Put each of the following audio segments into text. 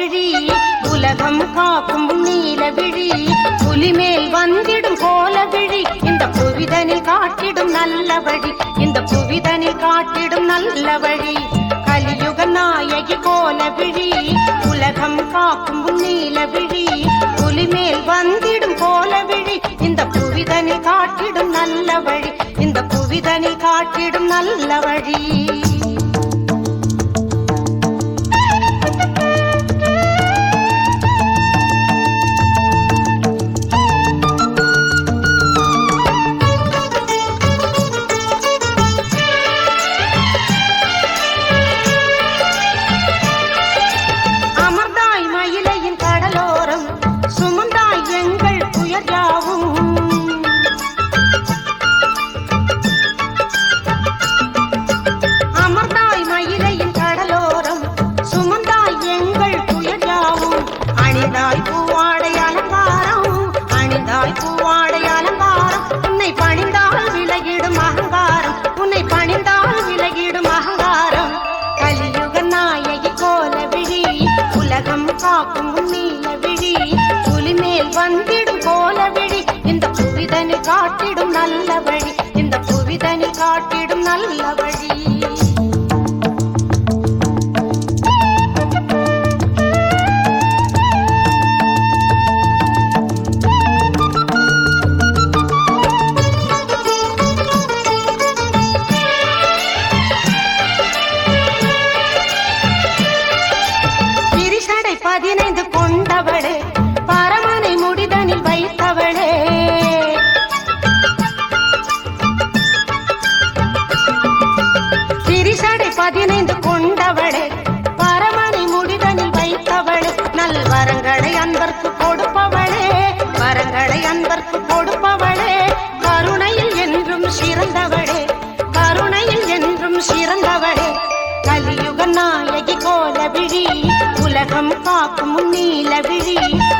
விழி, உலகம் காக்கும் நீல விழி, புலிமேல் வந்திடும் கோல விழி, இந்த புவிதனில் காட்டிடும் நல்ல வழி, இந்த புவிதனில் காட்டிடும் நல்ல வழி. கலியுக நாயகி கோல விழி, உலகம் காக்கும் நீல விழி, புலிமேல் வந்திடும் கோல விழி, இந்த புவிதனில் காட்டிடும் நல்ல வழி, இந்த புவிதனில் காட்டிடும் நல்ல வழி. காக்கும் நீல விழி, புலிமேல் வந்திடும் கோல விழி, இந்த புவிதனில் காட்டிடும் நல்ல வழி, இந்த புவிதனில் காட்டிடும் நல்ல வழி. பதினைந்து கொண்டவளே, பரமனை முடிதனில் வைத்தவளே, திரிசடை 15 கொண்டவளே, பரமனை முடிதனில் வைத்தவளே, நல்வரங்களை அன்பர்க்கு கொடுப்பவளே, வரங்களை அன்பர்க்கு கொடுப்பவளே, கருணையில் என்றும் சிறந்தவளே, கருணையில் என்றும் சிறந்தவளே. கலியுக நாயகி கோல விழி, உலகம் காக்கும் நீல விழி,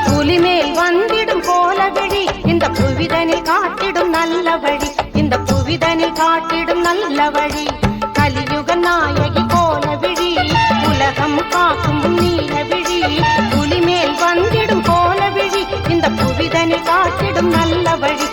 புலிமேல் வந்திடும் கோல விழி, இந்த புவிதனில் காட்டிடும் நல்ல வழி, இந்த புவிதனில் காட்டிடும் நல்ல வழி. கலியுக நாயகி கோல விழி, உலகம் காக்கும் நீல விழி, புலிமேல் வந்திடும் கோல விழி, இந்த புவிதனில் காட்டிடும் நல்ல வழி,